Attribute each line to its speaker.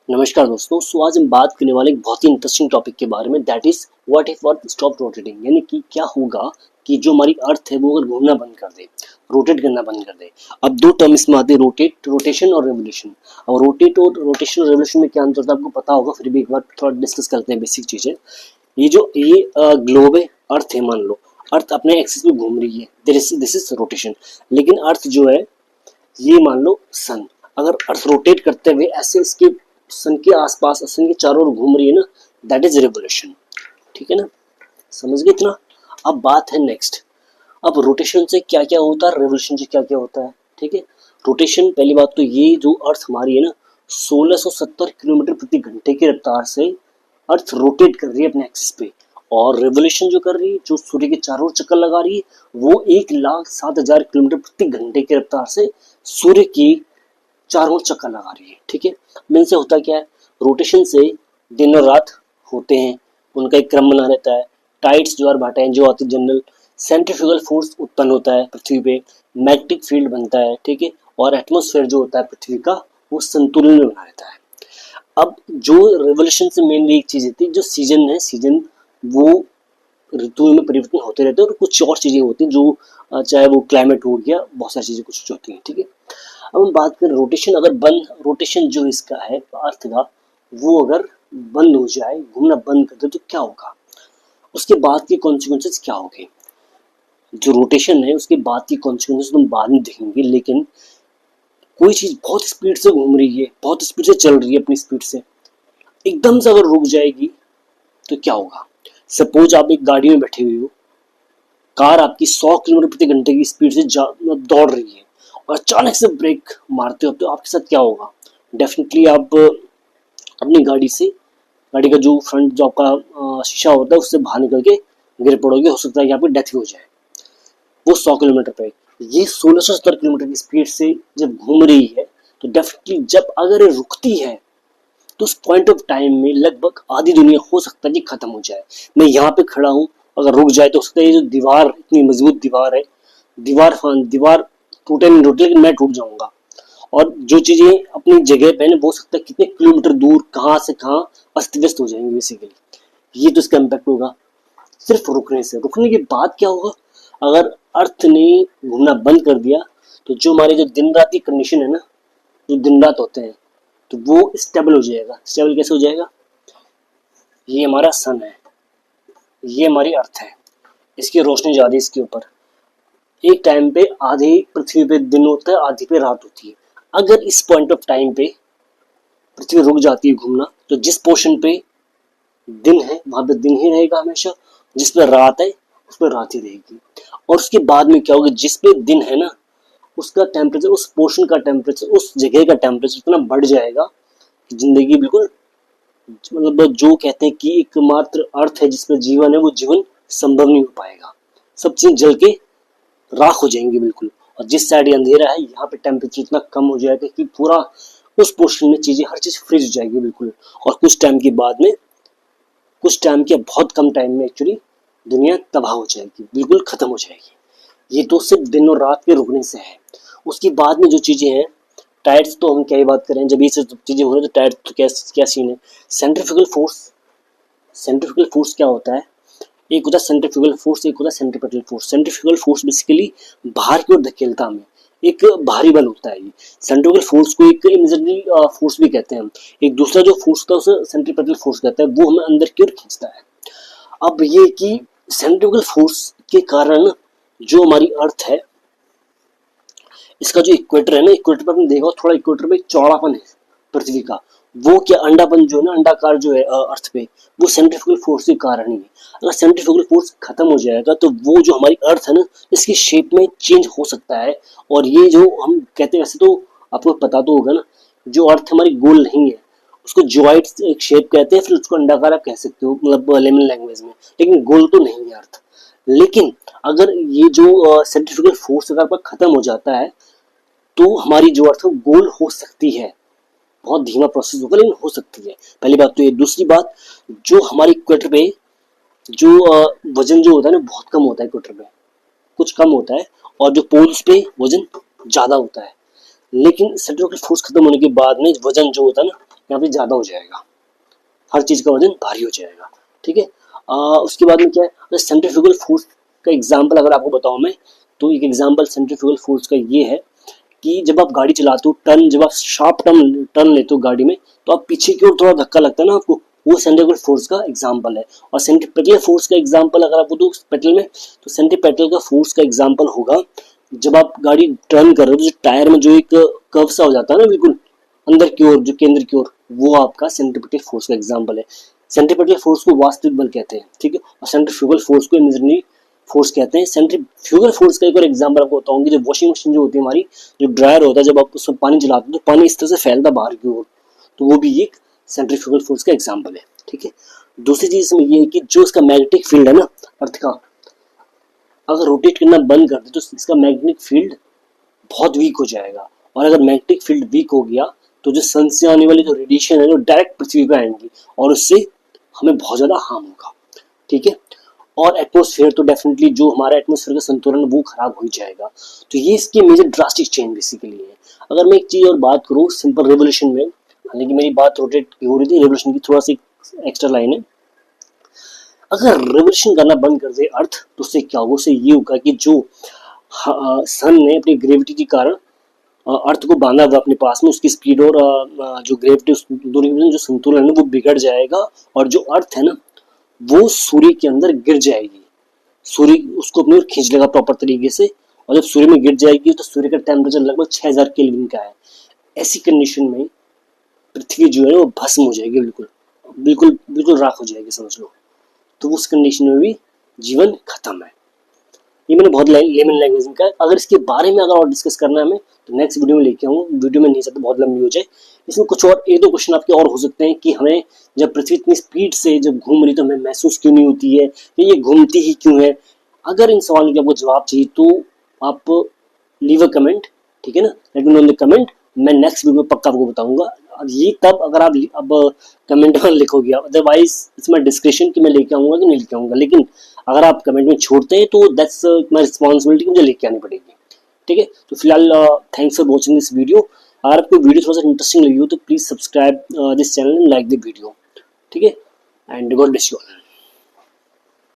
Speaker 1: नमस्कार दोस्तों। आज हम बात करने वाले एक बहुत ही इंटरेस्टिंग टॉपिक के बारे में, that is what if earth stop rotating. यानी कि क्या होगा कि जो हमारी अर्थ है वो अगर घूमना बंद कर दे, रोटेट करना बंद कर दे। अब दो टर्म इसमें आते हैं, रोटेशन और रेवोल्यूशन। अब रोटेशन और रेवोल्यूशन में क्या अंतर होता है आपको पता होगा, फिर भी एक बार थोड़ा डिस्कस करते हैं बेसिक चीजें। ये ग्लोब है, अर्थ है, मान लो अर्थ अपने एक्सिस पे घूम रही है, दिस इज रोटेशन। लेकिन अर्थ जो है, ये मान लो सन, अगर अर्थ रोटेट करते हुए ऐसे इसके सन के आसपास, सन के चारों ओर घूम रही है ना, दैट इज रेवोल्यूशन। ठीक है ना, समझ गए इतना। अब बात है नेक्स्ट, अब रोटेशन से क्या क्या होता है, रेवोल्यूशन से क्या क्या होता है। ठीक है, रोटेशन, पहली बात तो ये जो अर्थ हमारी है ना, 1670 किलोमीटर प्रति घंटे की रफ्तार से अर्थ रोटेट कर रही है अपने एक्सिस पे। और रेवोल्यूशन जो कर रही है, जो सूर्य के चारों ओर चक्कर लगा रही है, वो 1,07,000 किलोमीटर प्रति घंटे की रफ्तार से सूर्य की चारों ओर चक्कर लगा रही है। ठीक है, मीन से होता क्या है, रोटेशन से दिन और रात होते हैं, उनका एक क्रम बना रहता है। टाइड्स, ज्वार भाटाएं जो आती है जनरल, सेंट्रीफ्यूगल फोर्स उत्पन्न होता है पृथ्वी पे, मैग्नेटिक फील्ड बनता है। ठीक है, और एटमॉस्फेयर जो होता है पृथ्वी का, वो संतुलन में बना रहता है। अब जो रेवोल्यूशन से मेनली एक चीज होती है, जो सीजन है, सीजन वो ऋतुओं में परिवर्तन होते रहते हैं, और कुछ और चीजें होती हैं जो चाहे वो क्लाइमेट हो गया, बहुत सारी चीजें कुछ होती हैं। ठीक है, अब हम बात करें रोटेशन, अगर बंद, रोटेशन जो इसका है अर्थ का, वो अगर बंद हो जाए, घूमना बंद कर दे, तो क्या होगा, उसके बाद के कॉन्सिक्वेंसेस क्या होंगे। जो रोटेशन है उसके बाद की कॉन्सिक्वेंसेस तुम बाद में देखेंगे, लेकिन कोई चीज बहुत स्पीड से घूम रही है, बहुत स्पीड से चल रही है, अपनी स्पीड से एकदम से अगर रुक जाएगी तो क्या होगा। सपोज आप एक गाड़ी में बैठे हुए हो, कार आपकी 100 किलोमीटर प्रति घंटे की स्पीड से दौड़ रही है, और अचानक से ब्रेक मारते हो, तो आपके साथ क्या होगा। डेफिनेटली आप अपनी गाड़ी का जो फ्रंट, जो आपका शीशा होता है, उससे बाहर निकल के गिर पड़ोगे, हो सकता है कि आपकी डेथ भी हो जाए। वो 100 किलोमीटर पे, ये 1670 किलोमीटर की स्पीड से जब घूम रही है, तो डेफिनेटली जब अगर ये रुकती है, तो उस पॉइंट ऑफ टाइम में लगभग आधी दुनिया हो सकता है कि खत्म हो जाए। मैं यहाँ पे खड़ा हूँ, अगर रुक जाए तो हो सकता है ये जो दीवार, इतनी मजबूत दीवार है, दीवार टूटे नहीं टूटे, लेकिन मैं टूट जाऊंगा। और जो चीजें अपनी जगह पे है, वो सकता है कितने किलोमीटर दूर, कहाँ से कहाँ अस्त व्यस्त हो जाएंगे बेसिकली। ये तो इसका इम्पैक्ट होगा सिर्फ रुकने से। रुकने के बाद क्या होगा, अगर अर्थ ने घूमना बंद कर दिया, तो जो हमारे जो दिन रात की कंडीशन है ना, जो दिन रात होते हैं, तो वो स्टेबल हो जाएगा। स्टेबल कैसे हो जाएगा, ये हमारा सन है, ये हमारी अर्थ है, इसकी रोशनी जा रही है इसके ऊपर। एक टाइम पे आधे पृथ्वी पे दिन होता है, आधी पे रात होती है। अगर इस पॉइंट ऑफ टाइम पे पृथ्वी रुक जाती है घूमना, तो जिस पोर्शन पे दिन है वहां पे दिन ही रहेगा हमेशा, जिस पे रात है उस पर रात ही रहेगी। और उसके बाद में क्या होगा, जिस पे दिन है ना, उसका टेम्परेचर, उस पोर्शन का टेम्परेचर, उस जगह का टेम्परेचर इतना बढ़ जाएगा कि जिंदगी बिल्कुल, मतलब जो कहते हैं कि एकमात्र अर्थ है जिसमें जीवन है, वो जीवन संभव नहीं हो पाएगा। सब चीज जल के राख हो जाएंगी बिल्कुल। और जिस साइड ये अंधेरा है, यहाँ पे टेम्परेचर इतना कम हो जाएगा कि पूरा उस पोर्शन में चीजें, हर चीज फ्रीज हो जाएगी बिल्कुल। और कुछ टाइम के बाद में, कुछ टाइम के बहुत कम टाइम में एक्चुअली दुनिया तबाह हो जाएगी, बिल्कुल खत्म हो जाएगी। ये तो सिर्फ दिन और रात के रुकने से है। उसके बाद में जो चीजें हैं, टाइड्स, तो हम क्या ही बात करें, जब ये सब चीजें हो रही है तो टाइड तो क्या सीन है। सेंट्रीफ्यूगल फोर्स क्या होता है, एक होता है सेंट्रीफ्यूगल फोर्स, एक होता है centripetal force. Centrifugal force basically बाहर की ओर धकेलता हमें, एक भारी बल होता है ये। सेंट्रीफ्यूगल फोर्स को एक इनर्जी फोर्स भी कहते हैं हम। एक दूसरा जो फोर्स होता है उसे सेंट्रीपेटल फोर्स कहता है, वो हमें अंदर की ओर खींचता है। अब ये कि सेंट्रीफ्यूगल फोर्स के कारण जो हमारी अर्थ है, इसका जो इक्वेटर है ना, इक्वेटर पे आपने देखा थोड़ा, इक्वेटर पे चौड़ापन है पृथ्वी का, वो क्या अंडापन जो है ना, अंडाकार जो है अर्थ पे, वो सेंट्रीफ्यूगल फोर्स के कारण ही है। अगर सेंट्रीफ्यूगल फोर्स खत्म हो जाएगा, तो वो जो हमारी अर्थ है ना, इसकी शेप में चेंज हो सकता है। और ये जो हम कहते हैं, वैसे तो आपको पता तो होगा ना, जो अर्थ हमारी गोल नहीं है, उसको ज्वाइड एक शेप कहते हैं, फिर उसको अंडाकार आप कह सकते हो, मतलब लेमन लैंग्वेज में, लेकिन गोल तो नहीं है अर्थ। लेकिन अगर ये जो सेंट्रीफ्यूगल फोर्स अगर खत्म हो जाता है, तो हमारी जो अर्थ है गोल हो सकती है। बहुत धीमा प्रोसेस होगा, लेकिन हो सकती है। पहली बात तो ये। दूसरी बात, जो हमारी इक्वेटर पे जो वजन जो होता है ना, बहुत कम होता है इक्वेटर पे, कुछ कम होता है, और जो पोल्स पे वजन ज्यादा होता है। लेकिन सेंट्रीफ्यूगल फोर्स खत्म होने के बाद में वजन जो होता है ना, यहाँ पे ज़्यादा हो जाएगा, हर चीज़ का वजन भारी हो जाएगा। ठीक है, उसके बाद में क्या है, अगर सेंट्रीफ्यूगल फोर्स का एग्जांपल अगर आपको बताऊं मैं, तो एक एग्जांपल सेंट्रीफ्यूगल फोर्स का ये है कि जब आप गाड़ी चलाते हो, टर्न जब आप शार्प टर्न लेते हो गाड़ी में, तो आप पीछे की ओर थोड़ा धक्का लगता है ना आपको, वो सेंट्रीफ्यूगल फोर्स का एग्जांपल है। और सेंट्रीपेटल फोर्स का एग्जांपल अगर आपको दो पेटल में, तो सेंट्रीपेटल का फोर्स का एग्जांपल होगा जब आप गाड़ी टर्न कर रहे हो, तो टायर में जो एक कर्व सा हो जाता है ना बिल्कुल अंदर की ओर, जो केंद्र की ओर, वो आपका सेंट्रीपेटल फोर्स का एग्जांपल है। सेंट्रीपेटल फोर्स को वास्तविक बल कहते हैं, ठीक है, और सेंट्रीफ्यूगल फोर्स को इमेजिनरी फोर्स कहते हैं। सेंट्रीफ्यूगल फोर्स का एक और एग्जांपल आपको बताऊंगी, जो वॉशिंग मशीन जो होती है हमारी, जो ड्रायर होता है, जब आप उसमें पानी चलाते हो तो पानी इस तरह से फैलता बाहर की ओर, तो वो भी एक सेंट्रीफ्यूगल फोर्स का एग्जांपल है। ठीक है, दूसरी चीज इसमें ये है कि जो इसका मैग्नेटिक फील्ड है ना अर्थ का, अगर रोटेट करना बंद कर दे तो इसका मैग्नेटिक फील्ड बहुत वीक हो जाएगा, और अगर मैग्नेटिक फील्ड वीक हो गया तो जो सन से आने वाली जो रेडिएशन है वो डायरेक्ट पृथ्वी पर आएंगी और उससे हमें बहुत ज्यादा हार्म होगा। ठीक है, और एटमॉस्फेयर तो डेफिनेटली जो हमारा एटमॉस्फेयर का संतुलन वो खराब हो जाएगा। तो ये इसके मेजर ड्रास्टिक चेंज बेसिकली है। अगर मैं एक चीज और बात करूँ सिंपल रेवोल्यूशन में, हालांकि मेरी बात रोटेट की हो रही थी, रेवोल्यूशन की थोड़ा सी एक्स्ट्रा लाइन है। अगर रेवोल्यूशन करना बंद कर दे अर्थ, तो उससे क्या होगा, उससे ये होगा कि जो सन ने अपनी ग्रेविटी के कारण अर्थ को बांधा हुआ अपने पास में, उसकी स्पीड और जो ग्रेविटी दोनों के बीच जो संतुलन है वो बिगड़ जाएगा, और जो अर्थ है ना वो सूर्य के अंदर गिर जाएगी। सूर्य उसको अपनी ओर खींच लेगा प्रॉपर तरीके से, और जब सूर्य में गिर जाएगी तो सूर्य का टेम्परेचर लगभग 6000 केल्विन का है। ऐसी कंडीशन में पृथ्वी जो है वो भस्म हो जाएगी, बिल्कुल बिल्कुल बिल्कुल राख हो जाएगी समझ लो। तो उस कंडीशन में भी जीवन खत्म है। ये मैंने बहुत लेमन लैंग्वेज में कहा। अगर इसके बारे में अगर और डिस्कस करना है हमें, तो नेक्स्ट वीडियो में लेके आऊँ, वीडियो में नहीं चाहता बहुत लंबी हो जाए। इसमें कुछ और एक दो क्वेश्चन आपके और हो सकते हैं कि हमें जब पृथ्वी इतनी स्पीड से जब घूम रही तो हमें महसूस क्यों नहीं होती है, ये घूमती ही क्यों है। अगर इन सवालों के आपको जवाब चाहिए तो आप लीव अ कमेंट, ठीक है ना, let me know in the comment. मैं नेक्स्ट वीडियो में पक्का आपको बताऊंगा। अब ये तब अगर आप अब कमेंट में लिखोगे, अदरवाइज इट्स माय डिस्क्रिप्शन कि मैं लेके आऊंगा कि नहीं लेके आऊंगा। लेकिन अगर आप कमेंट में छोड़ते हैं तो दैट्स माय रिस्पॉन्सिबिलिटी, मुझे लेके आनी पड़ेगी। ठीक है, तो फिलहाल thanks for watching this video. अगर आपको वीडियो थोड़ा सा इंटरेस्टिंग लगी हो तो please subscribe this channel and like the video. ठीक है, and God bless you all.